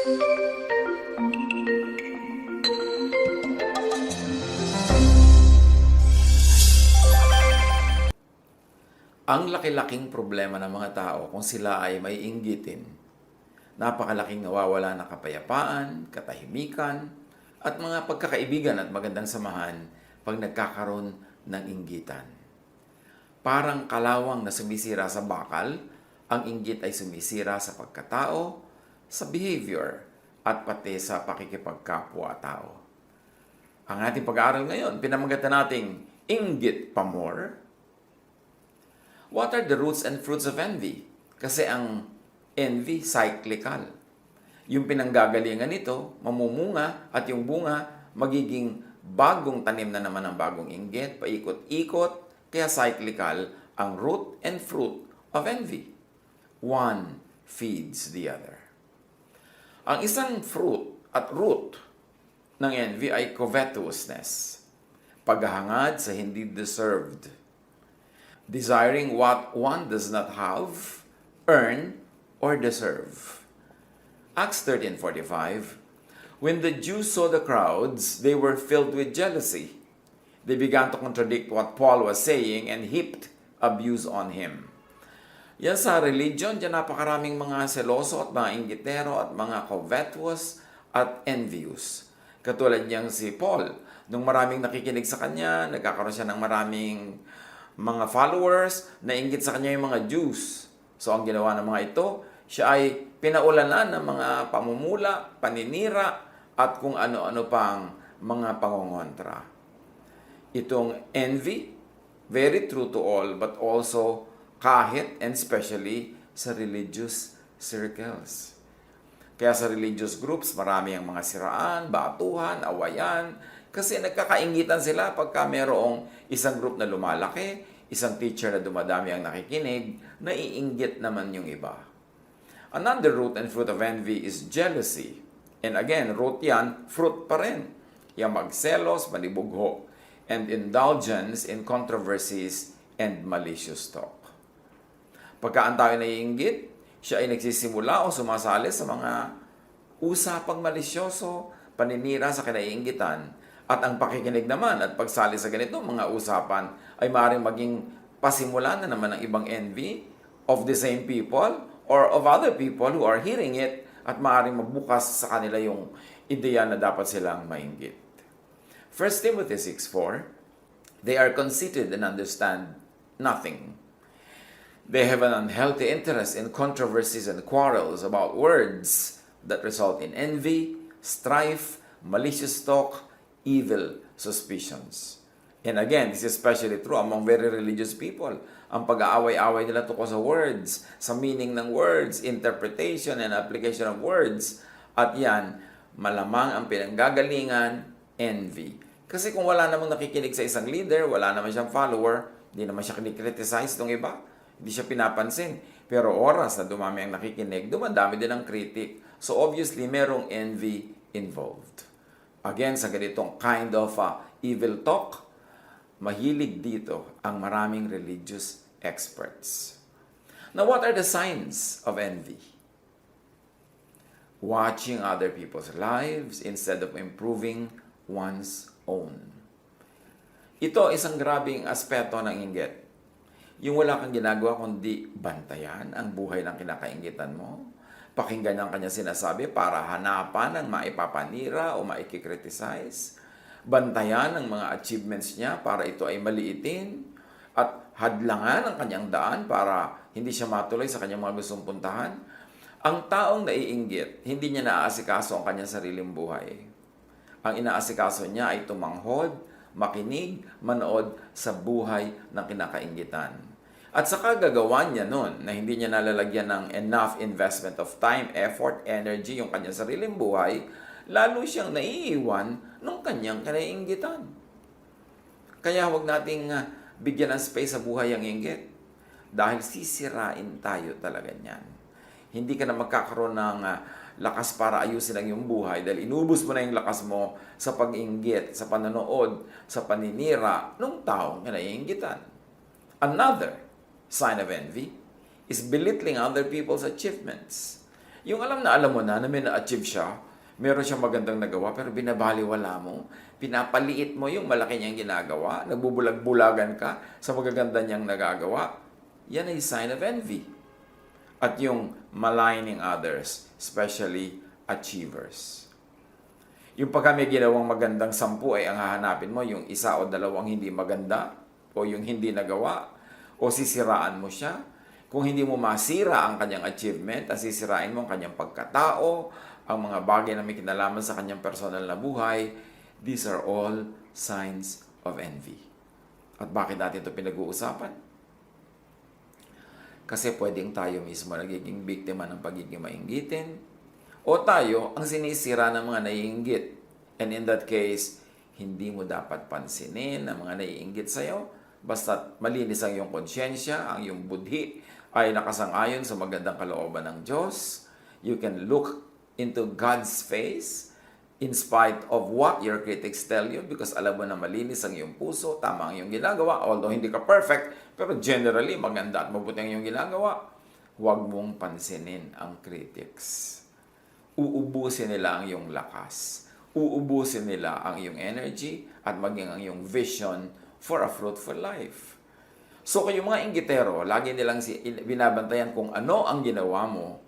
Ang laki-laking problema ng mga tao kung sila ay may inggitin. Napakalaking nawawala na kapayapaan, katahimikan, at mga pagkakaibigan at magandang samahan pag nagkakaroon ng inggitan. Parang kalawang na sumisira sa bakal, ang inggit ay sumisira sa pagkatao, sa behavior, at pati sa pakikipagkapwa-tao. Ang ating pag-aaral ngayon, pinamagatan nating inggit pa more. What are the roots and fruits of envy? Kasi ang envy, cyclical. Yung pinanggagalingan nito, mamumunga at yung bunga, magiging bagong tanim na naman ng bagong inggit, paikot-ikot, kaya cyclical ang root and fruit of envy. One feeds the other. Ang isang fruit at root ng envy ay covetousness, paghahangad sa hindi deserved. Desiring what one does not have, earn, or deserve. Acts 13:45, when the Jews saw the crowds, they were filled with jealousy. They began to contradict what Paul was saying and heaped abuse on him. Yan sa religion, dyan napakaraming mga seloso at mga inggitero at mga covetous at envious. Katulad niyang si Paul, nung maraming nakikinig sa kanya, nagkakaroon siya ng maraming mga followers, nainggit sa kanya yung mga Jews. So ang ginawa ng mga ito, siya ay pinaulanan ng mga pamumula, paninira, at kung ano-ano pang mga pangongontra. Itong envy, very true to all, but also kahit and especially sa religious circles. Kaya sa religious groups, marami ang mga siraan, batuhan, awayan, kasi nagkakaingitan sila pagka mayroong isang group na lumalaki, isang teacher na dumadami ang nakikinig, naiinggit naman yung iba. Another root and fruit of envy is jealousy. And again, root yan, fruit pa rin. Yung magselos, manibugho, and indulgence in controversies and malicious talk. Pagka ang tao naiinggit, siya ay nagsisimula o sumasali sa mga usapang malisyoso, paninira sa kinaiinggitan. At ang pakikinig naman at pagsali sa ganitong mga usapan ay maaaring maging pasimula na naman ng ibang envy of the same people or of other people who are hearing it at maaaring magbukas sa kanila yung ideya na dapat silang mainggit. 1 Timothy 6:4, they are conceited and understand nothing. They have an unhealthy interest in controversies and quarrels about words that result in envy, strife, malicious talk, evil suspicions. And again, this is especially true among very religious people. Ang pag-aaway-away nila tungkol sa words, sa meaning ng words, interpretation and application of words. At yan, malamang ang pinanggagalingan, envy. Kasi kung wala namang nakikinig sa isang leader, wala naman siyang follower, hindi naman siya kinikriticize ng iba, hindi siya pinapansin. Pero oras na dumami ang nakikinig, dumadami din ang critic. So obviously, merong envy involved. Again, sa ganitong kind of evil talk, mahilig dito ang maraming religious experts. Now, what are the signs of envy? Watching other people's lives instead of improving one's own. Ito isang grabing aspeto ng inggit. Yung wala kang ginagawa kundi bantayan ang buhay ng kinakainggitan mo, pakinggan ang kanya sinasabi para hanapan ng maipapanira o maikikriticize, bantayan ang mga achievements niya para ito ay maliitin, at hadlangan ang kanyang daan para hindi siya matuloy sa kanyang mga gustong puntahan. Ang taong naiinggit, hindi niya naaasikaso ang kanyang sariling buhay. Ang inaasikaso niya ay tumanghod, makinig, manood sa buhay ng kinakainggitan. At saka gagawa niya nun na hindi niya nalalagyan ng enough investment of time, effort, energy yung kanyang sariling buhay, lalo siyang naiiwan ng kanyang kinaiinggitan. Kaya huwag nating bigyan ng space sa buhay ang inggit. Dahil sisirain tayo talaga niyan. Hindi ka na magkakaroon ng lakas para ayusin ang iyong buhay dahil inubos mo na yung lakas mo sa pag-inggit, sa panonood, sa paninira ng taong kinaiinggitan. Another sign of envy is belittling other people's achievements. Yung alam mo na may na-achieve siya, meron siyang magandang nagawa, pero binabaliwala mo, pinapaliit mo yung malaki niyang ginagawa, nagbubulag-bulagan ka sa magaganda niyang nagagawa. Yan ay sign of envy. At yung maligning others, especially achievers. Yung pagka may ginawang magandang 10 ay ang hahanapin mo, yung isa o dalawang hindi maganda, o yung hindi nagawa, o sisiraan mo siya. Kung hindi mo masira ang kanyang achievement, at sisirain mo ang kanyang pagkatao, ang mga bagay na may kinalaman sa kanyang personal na buhay, these are all signs of envy. At bakit natin ito pinag-uusapan? Kasi pwedeng tayo mismo nagiging biktima ng pagiging mainggitin, o tayo ang sinisira ng mga naiinggit. And in that case, hindi mo dapat pansinin ang mga naiinggit sa'yo. Basta malinis ang iyong konsyensya, ang iyong budhi ay nakasang-ayon sa magandang kalooban ng Diyos. You can look into God's face in spite of what your critics tell you because alam mo na malinis ang iyong puso, tama ang iyong ginagawa. Although hindi ka perfect, pero generally maganda at mabuti ang iyong ginagawa. Huwag mong pansinin ang critics. Uubusin nila ang iyong lakas. Uubusin nila ang iyong energy at maging ang iyong vision for a fruitful life. So kung yung mga inggitero, lagi nilang binabantayan kung ano ang ginawa mo,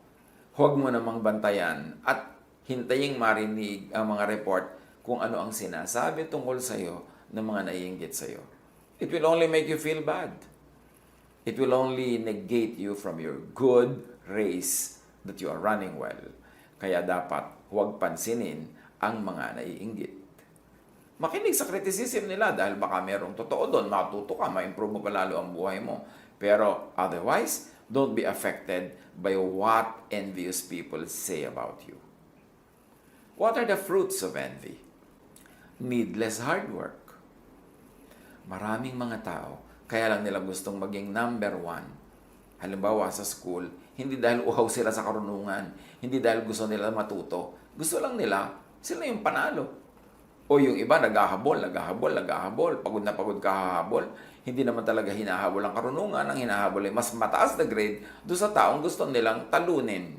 huwag mo namang bantayan at hintayin marinig ang mga report kung ano ang sinasabi tungkol sa iyo ng mga naiinggit sa iyo. It will only make you feel bad. It will only negate you from your good race that you are running well. Kaya dapat huwag pansinin ang mga naiinggit. Makinig sa criticism nila dahil baka merong totoo doon, matuto ka, ma-improve mo pa lalo ang buhay mo. Pero otherwise, don't be affected by what envious people say about you. What are the fruits of envy? Needless hard work. Maraming mga tao, kaya lang nila gustong maging number 1. Halimbawa sa school, hindi dahil uhaw sila sa karunungan, hindi dahil gusto nila matuto. Gusto lang nila, sila yung panalo. O yung iba, naghahabol. Pagod na pagod kahahabol. Hindi naman talaga hinahabol ang karunungan. Ang hinahabol ay mas mataas na grade doon sa taong gusto nilang talunin.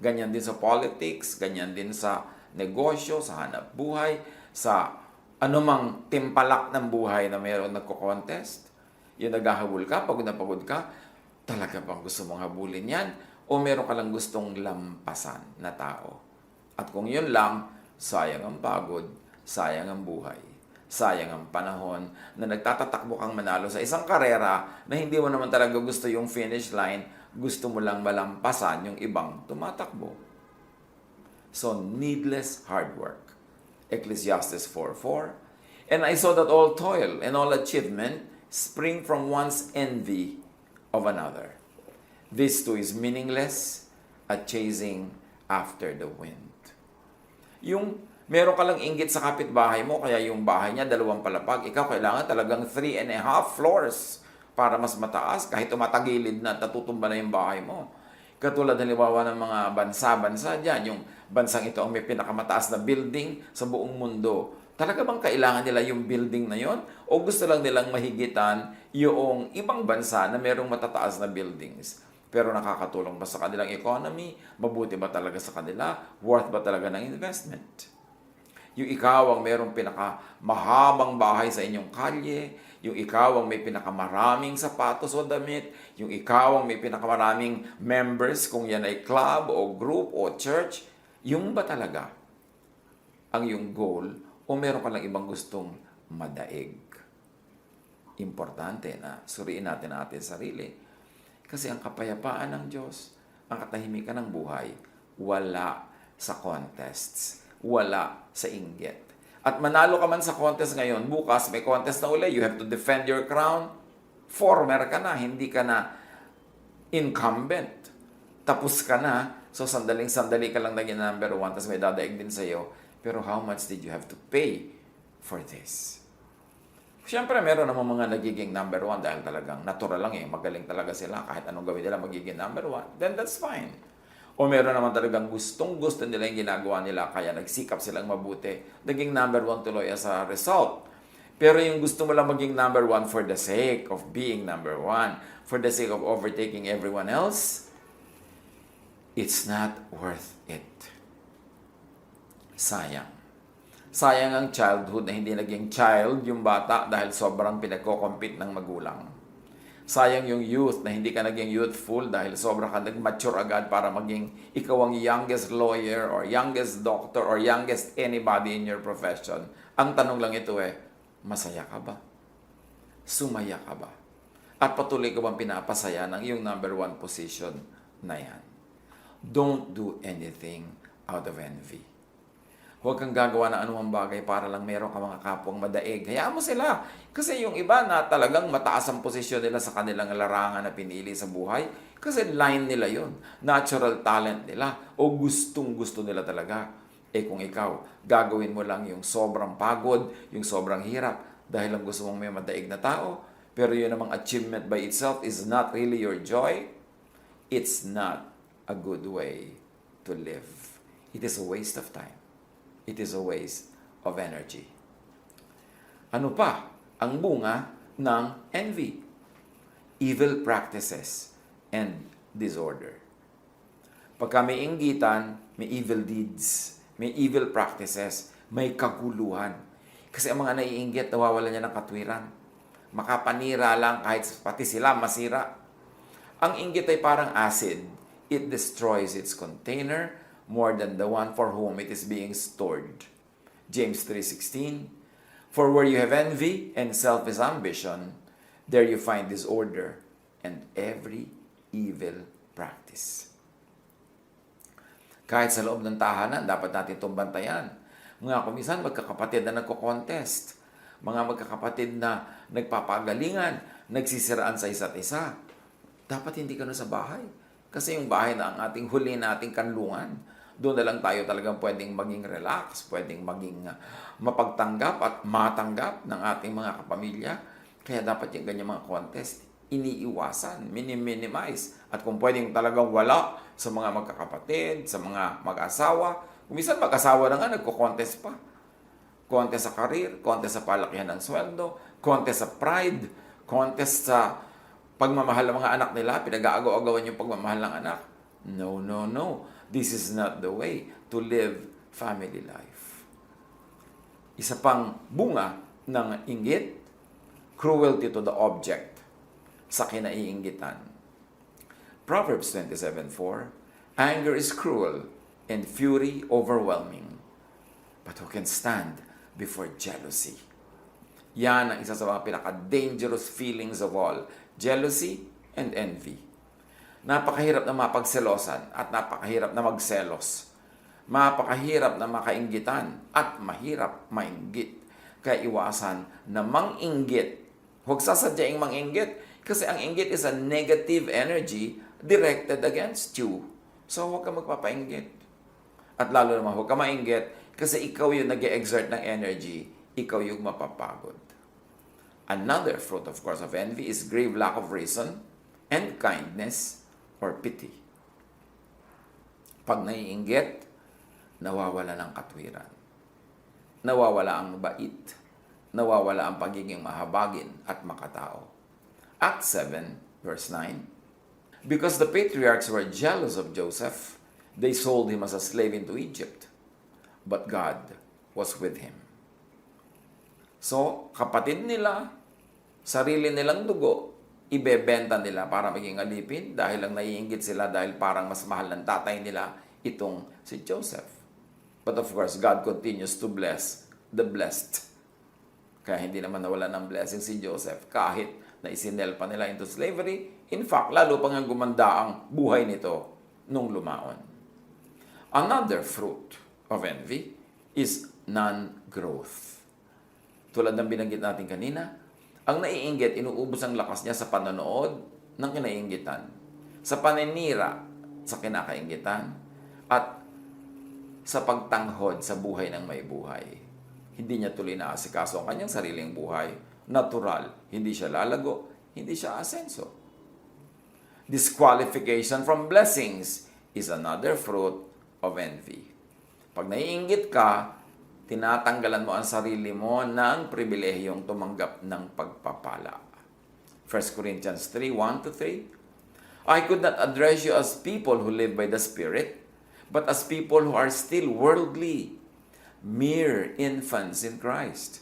Ganyan din sa politics, ganyan din sa negosyo, sa hanap buhay, sa anumang timpalak ng buhay na mayroon nagko-contest. Yung naghahabol ka, pagod na pagod ka, talaga bang gusto mong habulin yan? O meron ka lang gustong lampasan na tao? At kung yun lang, sayang ang pagod, sayang ang buhay, sayang ang panahon na nagtatatakbo kang manalo sa isang karera na hindi mo naman talaga gusto yung finish line, gusto mo lang malampasan yung ibang tumatakbo. So, needless hard work. Ecclesiastes 4:4. And I saw that all toil and all achievement spring from one's envy of another. This too is meaningless at chasing after the wind. Yung meron ka lang inggit sa kapitbahay mo, kaya yung bahay niya 2 palapag, ikaw kailangan talagang 3.5 floors para mas mataas, kahit tumatagilid na, natutumba na yung bahay mo. Katulad halimbawa ng mga bansa-bansa dyan, yung bansang ito ang may pinakamataas na building sa buong mundo. Talaga bang kailangan nila yung building na yon? O gusto lang nilang mahigitan yung ibang bansa na merong matataas na buildings? Pero nakakatulong ba sa kanilang economy? Mabuti ba talaga sa kanila? Worth ba talaga ng investment? Yung ikaw ang merong pinakamahabang bahay sa inyong kalye, yung ikaw ang may pinakamaraming sapatos o damit, yung ikaw ang may pinakamaraming members kung yan ay club o group o church, yung ba talaga ang yung goal o meron ka lang ibang gustong madaig? Importante na suriin natin ang ating sarili. Kasi ang kapayapaan ng Diyos, ang katahimikan ng buhay, wala sa contests, wala sa inggit. At manalo ka man sa contest ngayon, bukas may contest na uli, you have to defend your crown, former ka na, hindi ka na incumbent. Tapos ka na, so sandaling-sandali ka lang naging number 1, tapos may dadaig din sa'yo. Pero how much did you have to pay for this? Siyempre, meron naman mga nagiging number 1 dahil talagang natural lang magaling talaga sila. Kahit anong gawin nila, magiging number 1. Then that's fine. O meron naman talagang gustong-gusto nila yung ginagawa nila, kaya nagsikap silang mabuti. Naging number 1 tuloy as a result. Pero yung gusto mo lang maging number 1 for the sake of being number 1, for the sake of overtaking everyone else, it's not worth it. Sayang. Sayang ang childhood na hindi naging child yung bata dahil sobrang pinagko-compete ng magulang. Sayang yung youth na hindi ka naging youthful dahil sobra ka nag-mature agad para maging ikaw ang youngest lawyer or youngest doctor or youngest anybody in your profession. Ang tanong lang ito masaya ka ba? Sumaya ka ba? At patuloy ka bang pinapasaya ng iyong number 1 position na yan? Don't do anything out of envy. Huwag kang gagawa ng anumang bagay para lang meron ka mga kapwang madaig. Hayaan mo sila. Kasi yung iba na talagang mataas ang posisyon nila sa kanilang larangan na pinili sa buhay, kasi line nila yon, natural talent nila, o gustong-gusto nila talaga. Kung ikaw, gagawin mo lang yung sobrang pagod, yung sobrang hirap, dahil lang gusto mong may madaig na tao, pero yun namang achievement by itself is not really your joy, it's not a good way to live. It is a waste of time. It is a waste of energy. Ano pa ang bunga ng envy? Evil practices and disorder. Pagka may inggitan, may evil deeds, may evil practices, may kaguluhan. Kasi ang mga naiinggit, nawawalan niya ng katwiran. Makapanira lang kahit pati sila masira. Ang inggit ay parang acid. It destroys its container more than the one for whom it is being stored. James 3:16. For where you have envy and selfish ambition, there you find disorder and every evil practice. Kahit sa loob ng tahanan, dapat natin itong bantayan. Mga kumisan, magkakapatid na nagko-contest. Mga magkakapatid na nagpapagalingan, nagsisiraan sa isa't isa. Dapat hindi ka na sa bahay. Kasi yung bahay na ang ating huli na ating kanlungan. Doon na lang tayo talagang pwedeng maging relax, pwedeng maging mapagtanggap at matanggap ng ating mga kapamilya. Kaya dapat yung ganyan mga contest, iniiwasan, minimize. At kung pwedeng talagang wala sa mga magkakapatid, sa mga mag-asawa, kung minsan mag-asawa na nga, nagko-contest pa. Contest sa career, contest sa palakihan ng sweldo, contest sa pride, contest sa pagmamahal ng mga anak nila, pinag-aagaw-agawan yung pagmamahal ng anak. No, no, no. This is not the way to live family life. Isa pang bunga ng inggit, cruelty to the object sa kinaiinggitan. Proverbs 27:4, anger is cruel and fury overwhelming. But who can stand before jealousy? Yan ang isa sa mga pinaka-dangerous feelings of all. Jealousy and envy. Napakahirap na mapagselosan at napakahirap na magselos. Mapakahirap na makainggitan at mahirap mainggit. Kaya iwasan na manginggit. Huwag sasadyaing manginggit kasi ang inggit is a negative energy directed against you. So huwag ka magpapainggit. At lalo naman huwag ka mainggit kasi ikaw yung nag-exert ng energy, ikaw yung mapapagod. Another fruit, of course, of envy is grave lack of reason and kindness or pity. Pag naiinggit, nawawala ng katwiran. Nawawala ang bait. Nawawala ang pagiging mahabagin at makatao. Acts 7, verse 9. Because the patriarchs were jealous of Joseph, they sold him as a slave into Egypt. But God was with him. So, kapatid nila, sarili nilang dugo, ibebenta nila para maging alipin dahil lang naiinggit sila dahil parang mas mahal ng tatay nila itong si Joseph. But of course, God continues to bless the blessed. Kaya hindi naman nawala ng blessing si Joseph kahit na isinel pa nila into slavery. In fact, lalo pang gumanda ang buhay nito nung lumaon. Another fruit of envy is non-growth. Tulad ng binanggit natin kanina, ang naiinggit, inuubos ang lakas niya sa panonood ng kinainggitan, sa paninira sa kinakainggitan, at sa pagtanghod sa buhay ng may buhay. Hindi niya tuloy na asikaso ang kanyang sariling buhay. Natural, hindi siya lalago, hindi siya asenso. Disqualification from blessings is another fruit of envy. Pag naiinggit ka, tinatanggalan mo ang sarili mo ng pribilehiyong tumanggap ng pagpapala. 1 Corinthians 3:1-3. I could not address you as people who live by the Spirit, but as people who are still worldly, mere infants in Christ.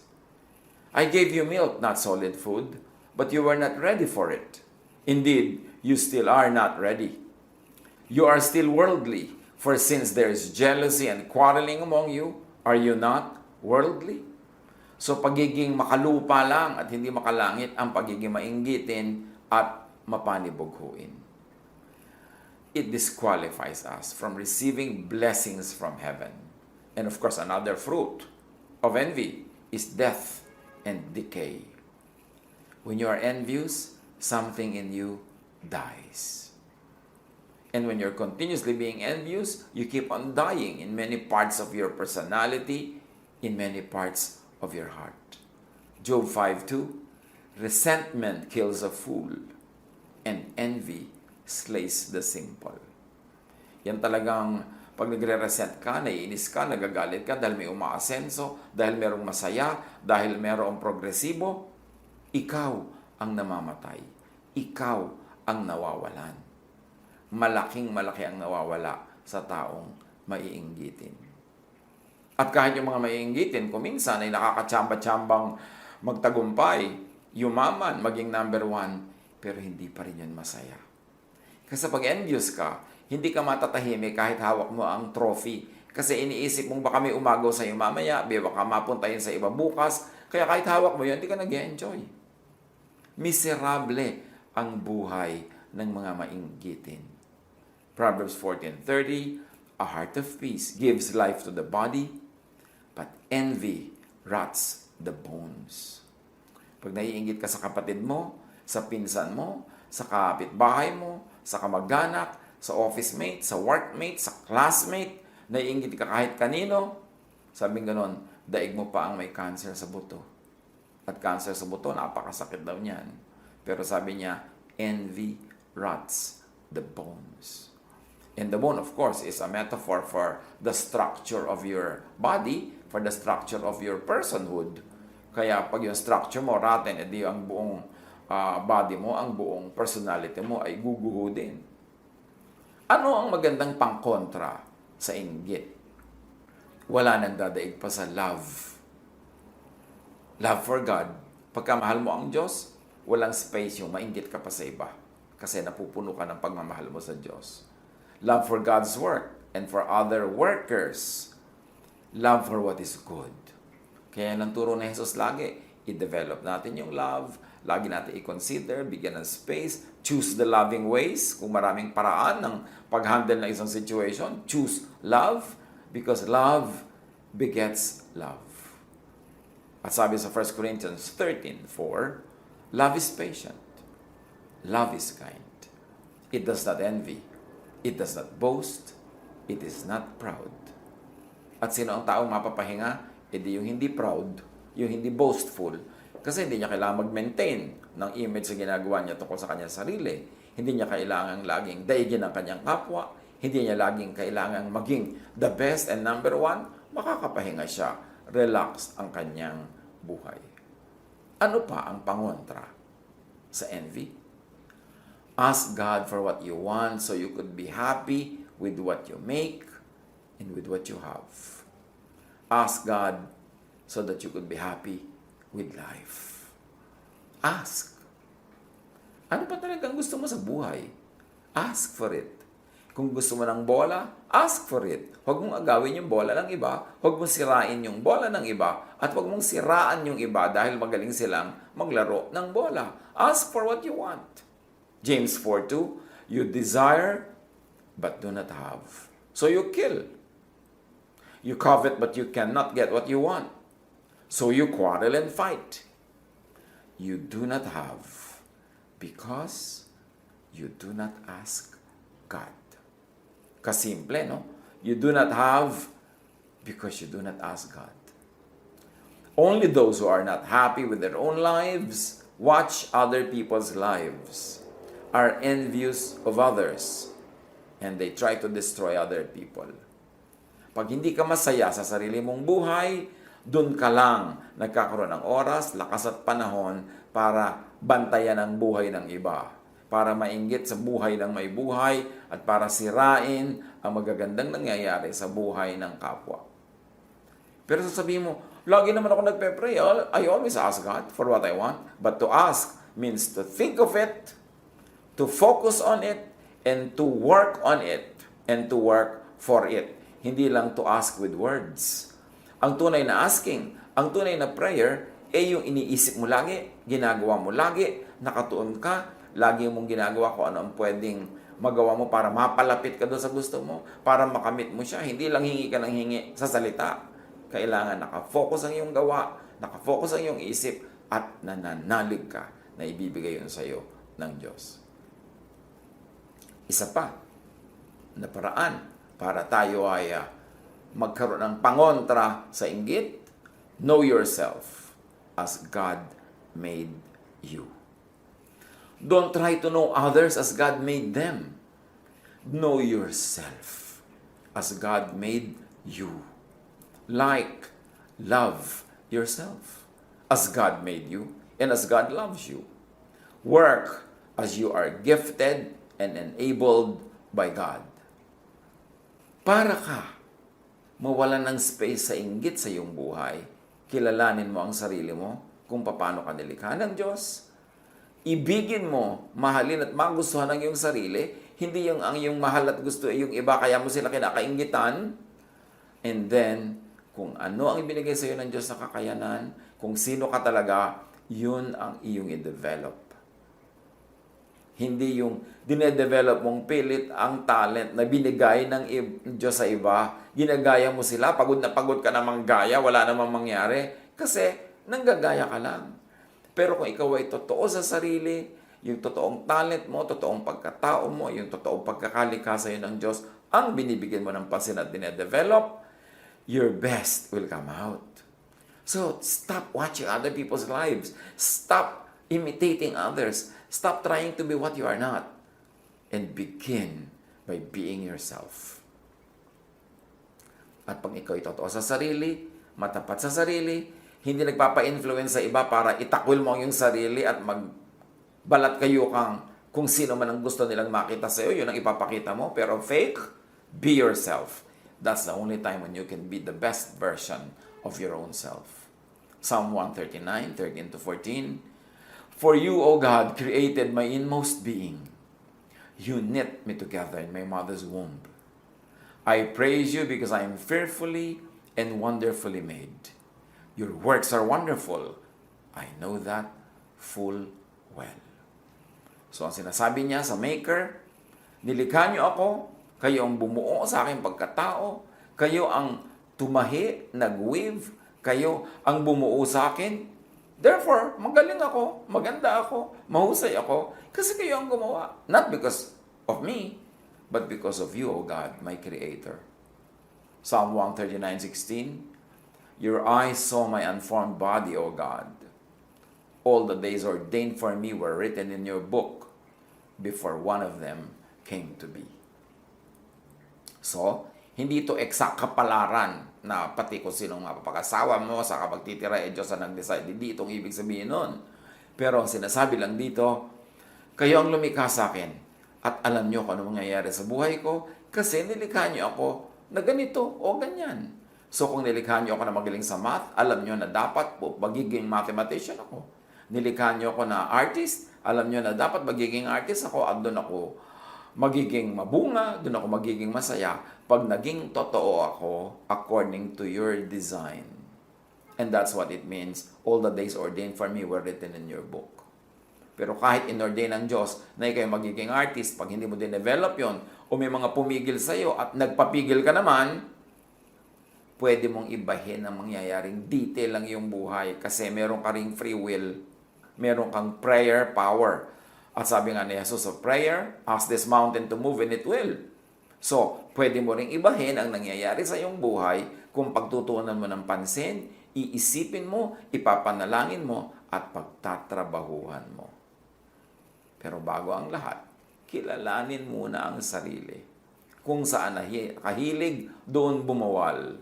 I gave you milk, not solid food, but you were not ready for it. Indeed, you still are not ready. You are still worldly, for since there is jealousy and quarreling among you, are you not worldly? So pagiging makalupa lang at hindi makalangit ang pagiging mainggitin at mapanibughuin. It disqualifies us from receiving blessings from heaven. And of course, another fruit of envy is death and decay. When you are envious, something in you dies. And when you're continuously being envious, you keep on dying in many parts of your personality, in many parts of your heart. Job 5:2, resentment kills a fool, and envy slays the simple. Yan talagang pag nagre-resent ka, naiinis ka, nagagalit ka dahil may umaasenso, dahil merong masaya, dahil merong progresibo, ikaw ang namamatay. Ikaw ang nawawalan. Malaking-malaki ang nawawala sa taong maiinggitin. At kahit yung mga maiinggitin, kuminsan ay nakakatsamba-tsambang magtagumpay, yumaman, maging number 1, pero hindi pa rin yun masaya. Kasi pag envious ka, hindi ka matatahimik kahit hawak mo ang trophy. Kasi iniisip mong baka may umagaw sa iyo mamaya, baka mapuntahin sa iba bukas, kaya kahit hawak mo yun, hindi ka nag-enjoy. Miserable ang buhay ng mga mainggitin. Proverbs 14:30, a heart of peace gives life to the body, but envy rots the bones. Pag naiinggit ka sa kapatid mo, sa pinsan mo, sa kapitbahay mo, sa kamag-anak, sa office mate, sa workmate, sa classmate, naiinggit ka kahit kanino, sabing ganon, daig mo pa ang may cancer sa buto. At cancer sa buto, napakasakit daw niyan. Pero sabi niya, envy rots the bones. And the bone, of course, is a metaphor for the structure of your body, for the structure of your personhood. Kaya pag yung structure mo rotten, edi ang buong body mo, ang buong personality mo ay guguho din. Ano ang magandang pangkontra sa inggit? Wala nang dadaig pa sa love. Love for God. Pagka mahal mo ang Diyos, walang space yung mainggit ka pa sa iba. Kasi napupuno ka ng pagmamahal mo sa Diyos. Love for God's work and for other workers. Love for what is good. Kaya nang turo ni Jesus lagi, i-develop natin yung love, lagi natin i-consider, bigyan ng space, choose the loving ways. Kung maraming paraan ng pag-handle ng isang situation, choose love because love begets love. At sabi sa 1 Corinthians 13:4, love is patient. Love is kind. It does not envy. It does not boast. It is not proud. At sino ang taong mapapahinga? Hindi yung hindi proud, yung hindi boastful. Kasi hindi niya kailangan mag-maintain ng image sa ginagawa niya tungkol sa kanyang sarili. Hindi niya kailangan laging daigin ang kanyang kapwa. Hindi niya laging kailangan maging the best and number 1. Makakapahinga siya. Relaxed ang kanyang buhay. Ano pa ang pangontra sa envy? Ask God for what you want so you could be happy with what you make and with what you have. Ask God so that you could be happy with life. Ask. Ano pa talagang gusto mo sa buhay? Ask for it. Kung gusto mo ng bola, ask for it. Huwag mong agawin yung bola ng iba, huwag mong sirain yung bola ng iba, at huwag mong siraan yung iba dahil magaling silang maglaro ng bola. Ask for what you want. James 4:2, you desire but do not have. So you kill. You covet but you cannot get what you want. So you quarrel and fight. You do not have because you do not ask God. Kasimple, no? You do not have because you do not ask God. Only those who are not happy with their own lives watch other people's lives, are envious of others, and they try to destroy other people. Pag hindi ka masaya sa sarili mong buhay, dun ka lang nagkakaroon ng oras, lakas at panahon para bantayan ang buhay ng iba. para mainggit sa buhay ng may buhay at para sirain ang magagandang nangyayari sa buhay ng kapwa. Pero sasabihin mo, lagi naman ako nagpe-pray. I always ask God for what I want. But to ask means to think of it, to focus on it, and to work on it, and to work for it. Hindi lang to ask with words. Ang tunay na asking, ang tunay na prayer, yung iniisip mo lagi, ginagawa mo lagi, nakatuon ka, lagi mong ginagawa kung ano ang pwedeng magawa mo para mapalapit ka doon sa gusto mo, para makamit mo siya. Hindi lang hingi ka ng hingi sa salita. Kailangan nakafocus ang iyong gawa, nakafocus ang iyong isip, at nananalig ka na ibibigay yun sa iyo ng Diyos. Isa pa na paraan para tayo ay magkaroon ng pangontra sa inggit, know yourself as God made you. Don't try to know others as God made them. Know yourself as God made you. Like, love yourself as God made you and as God loves you. Work as you are gifted and enabled by God. Para ka mawalan ng space sa inggit sa iyong buhay, kilalanin mo ang sarili mo kung paano ka nilikha ng Diyos. Ibigin mo, mahalin at magustuhan ang iyong sarili, hindi yung ang iyong mahal at gusto ay yung iba, kaya mo sila kinakainggitan. And then, kung ano ang ibinigay sa iyo ng Diyos na kakayanan, kung sino ka talaga, yun ang iyong i-develop. Hindi yung dinedevelop mong pilit ang talent na binigay ng Diyos sa iba, ginagaya mo sila, pagod na pagod ka namang gaya, wala namang mangyari, kasi nanggagaya ka lang. Pero kung ikaw ay totoo sa sarili, yung totoong talent mo, totoong pagkatao mo, yung totoong pagkakalikha sa iyo ng Diyos, ang binibigyan mo ng pansin at dinedevelop, your best will come out. So, stop watching other people's lives. Stop imitating others. Stop trying to be what you are not. And begin by being yourself. At pag ikaw ay totoo sa sarili, matapat sa sarili, hindi nagpapa-influence sa iba para itakwil mo ang iyong sarili at magbalat kayo kung sino man ang gusto nilang makita sa iyo, yun ang ipapakita mo. Pero fake, be yourself. That's the only time when you can be the best version of your own self. Psalm 139, 13-14. For you, O God, created my inmost being. You knit me together in my mother's womb. I praise you because I am fearfully and wonderfully made. Your works are wonderful. I know that full well. So, ang sinasabi niya sa Maker, nilikha niyo ako, kayo ang bumuo sa aking pagkatao, kayo ang tumahi, nag-weave, kayo ang bumuo sa akin. Therefore, magaling ako, maganda ako, mahusay ako, kasi kayo ang gumawa. Not because of me, but because of you, O God, my Creator. Psalm 139:16. Your eyes saw my unformed body, O God. All the days ordained for me were written in your book before one of them came to be. So, hindi ito exact kapalaran na pati kung sinong mapapakasawa mo sa kapagtitira, Diyos ang nag-decide. Hindi itong ibig sabihin nun. Pero ang sinasabi lang dito, kayo ang lumikha sa akin at alam nyo kung ano mangyayari sa buhay ko kasi nilikha nyo ako na ganito o ganyan. So kung nilikha nyo ako na magaling sa math, alam nyo na dapat po magiging mathematician ako. Nilikha nyo ako na artist, alam nyo na dapat magiging artist ako at doon ako magiging mabunga, doon ako magiging masaya pag naging totoo ako according to your design. And that's what it means. All the days ordained for me were written in your book. Pero kahit inordain ng Diyos na ikaw magiging artist, pag hindi mo din-develop yon o may mga pumigil sa'yo at nagpapigil ka naman, pwede mong ibahin ang mangyayaring detail lang yung buhay kasi meron ka ring free will, meron kang prayer power. At sabi nga ni Jesus of prayer, ask this mountain to move and it will. So, pwede mo ring ibahin ang nangyayari sa iyong buhay kung pagtutuunan mo ng pansin, iisipin mo, ipapanalangin mo, at pagtatrabahuhan mo. Pero bago ang lahat, kilalanin muna ang sarili. Kung saan kahilig, doon bumawal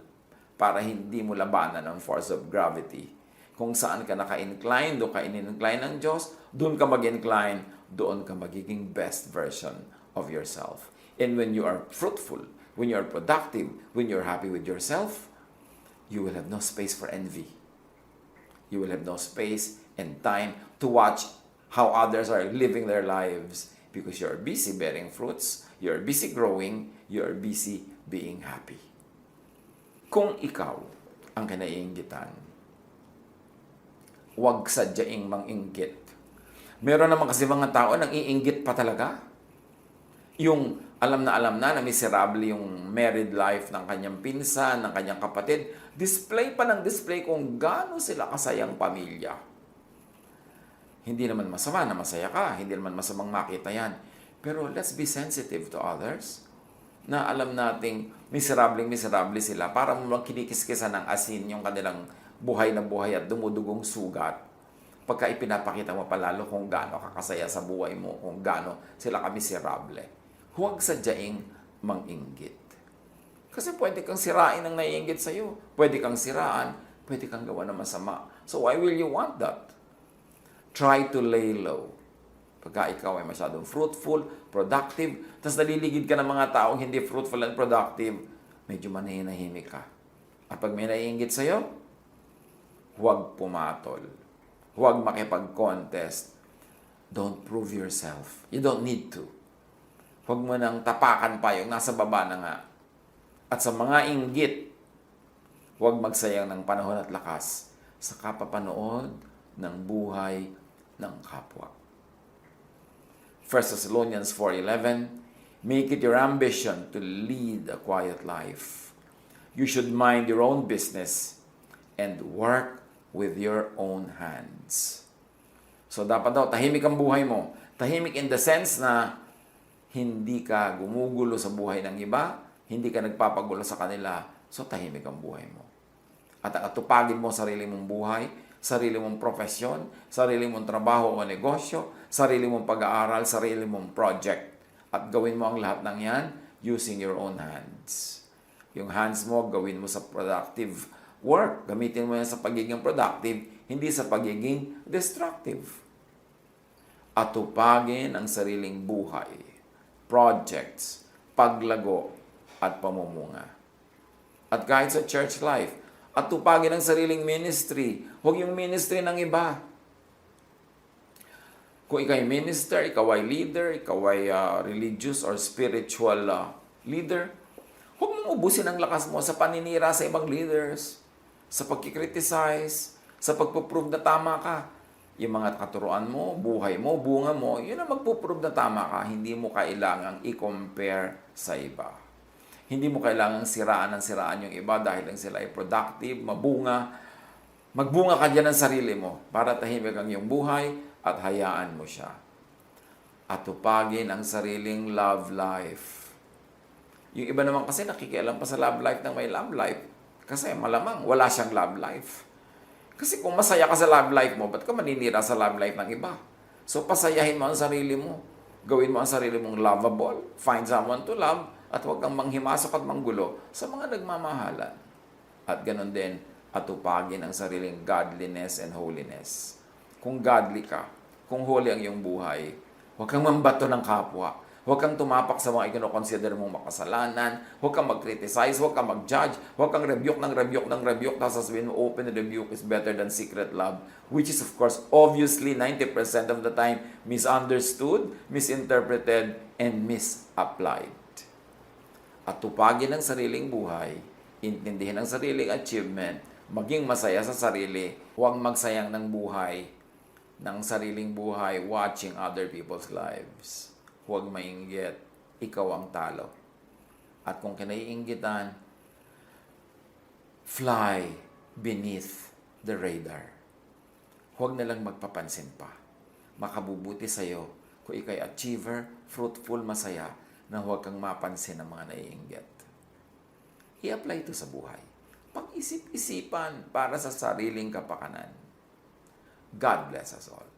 para hindi mo labanan ang force of gravity. Kung saan ka naka-incline, doon ka in-incline ng Diyos, doon ka mag-incline, doon ka magiging best version of yourself. And when you are fruitful, when you are productive, when you're happy with yourself, you will have no space for envy. You will have no space and time to watch how others are living their lives because you're busy bearing fruits, you're busy growing, you're busy being happy. Kung ikaw ang kinaiinggitan, huwag sadyaing manginggit. Meron naman kasi mga tao nang iinggit pa talaga. Yung alam na miserable yung married life ng kanyang pinsan, ng kanyang kapatid, display pa ng display kung gaano sila kasayang pamilya. Hindi naman masama na masaya ka, hindi naman masamang makita yan. Pero let's be sensitive to others na alam nating miserable sila para mo kinikiskisan ng asin yung kanilang buhay na buhay at dumudugong sugat. Pagka ipinapakita mo palalo kung gaano kakasaya sa buhay mo, kung gaano sila kamiserable. Huwag sadyaing manginggit. Kasi pwede kang sirain ang naiinggit sa'yo. Pwede kang siraan, pwede kang gawa ng masama. So why will you want that? Try to lay low. Pagka ikaw ay masyadong fruitful, productive, tapos naliligid ka ng mga taong hindi fruitful and productive, medyo manahinahimik ka. At pag may naiinggit sa'yo, huwag pumatol. Huwag makipag-contest. Don't prove yourself. You don't need to. Huwag mo nang tapakan pa yung nasa baba na nga. At sa mga inggit, huwag magsayang ng panahon at lakas sa kapapanood ng buhay ng kapwa. 1 Thessalonians 4:11, make it your ambition to lead a quiet life. You should mind your own business and work with your own hands. So dapat daw, tahimik ang buhay mo. Tahimik in the sense na hindi ka gumugulo sa buhay ng iba, hindi ka nagpapagulo sa kanila, so tahimik ang buhay mo. At atupagin mo sarili mong buhay, sarili mong profesyon, sarili mong trabaho o negosyo, sarili mong pag-aaral, sarili mong project. At gawin mo ang lahat ng yan using your own hands. Yung hands mo, gawin mo sa productive work. Gamitin mo yan sa pagiging productive, hindi sa pagiging destructive. Atupagin ang sariling buhay, projects, paglago, at pamumuga. At kahit sa church life, atupagin ang sariling ministry. Huwag yung ministry ng iba. Kung ikaw ay minister, ikaw ay leader, ikaw ay religious or spiritual leader, huwag mong ubusin ang lakas mo sa paninira sa ibang leaders, sa pagkikriticize, sa pagpuprove na tama ka. Yung mga katuruan mo, buhay mo, bunga mo, yun ang magpuprove na tama ka. Hindi mo kailangang i-compare sa iba. Hindi mo kailangang siraan yung iba dahil lang sila ay productive, mabunga. Magbunga ka dyan ng sarili mo para tahimik ang iyong buhay at hayaan mo siya. Atupagin ang sariling love life. Yung iba naman kasi nakikialam pa sa love life ng may love life kasi malamang wala siyang love life. Kasi kung masaya ka sa love life mo, ba't ka maninira sa love life ng iba? So, pasayahin mo ang sarili mo. Gawin mo ang sarili mong lovable. Find someone to love. At huwag kang manghimasok at manggulo sa mga nagmamahalan. At ganun din, atupagin ang sariling godliness and holiness. Kung godly ka, kung holy ang iyong buhay, huwag kang mambato ng kapwa. Huwag kang tumapak sa mga ikinoconsider mong makasalanan. Huwag kang mag-criticize. Huwag kang mag-judge. Huwag kang rebuke. Tapos sasabihin mo, open rebuke is better than secret love. Which is, of course, obviously, 90% of the time, misunderstood, misinterpreted, and misapplied. At tupagin ang sariling buhay, intindihin ang sariling achievement, maging masaya sa sarili, huwag magsayang ng sariling buhay watching other people's lives. Huwag mainggit, ikaw ang talo. At kung kinaiinggitan, fly beneath the radar. Huwag na lang magpapansin pa. Makabubuti sa'yo kung ikay achiever, fruitful, masaya, na huwag kang mapansin ng mga naiinggit. I-apply ito sa buhay. Pag-isip-isipan para sa sariling kapakanan. God bless us all.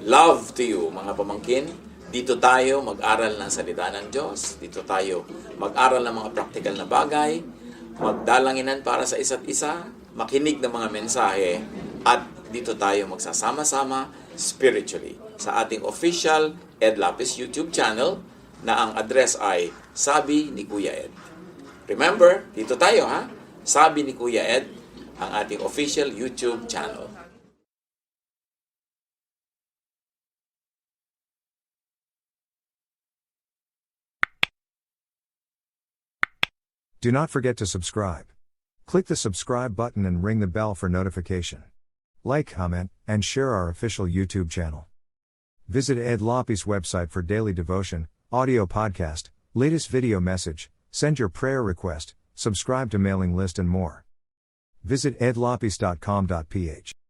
Love to you, mga pamangkin. Dito tayo mag-aral ng salita ng Diyos. Dito tayo mag-aral ng mga practical na bagay, magdalanginan para sa isa't isa, makinig ng mga mensahe, at dito tayo magsasama-sama spiritually sa ating official Ed Lapis YouTube channel na ang address ay Sabi ni Kuya Ed. Remember, dito tayo ha, Sabi ni Kuya Ed, ang ating official YouTube channel. Do not forget to subscribe. Click the subscribe button and ring the bell for notification. Like, comment, and share our official YouTube channel. Visit Ed Lapis website for daily devotion, audio podcast, latest video message, send your prayer request, subscribe to mailing list and more. Visit edlapis.com.ph.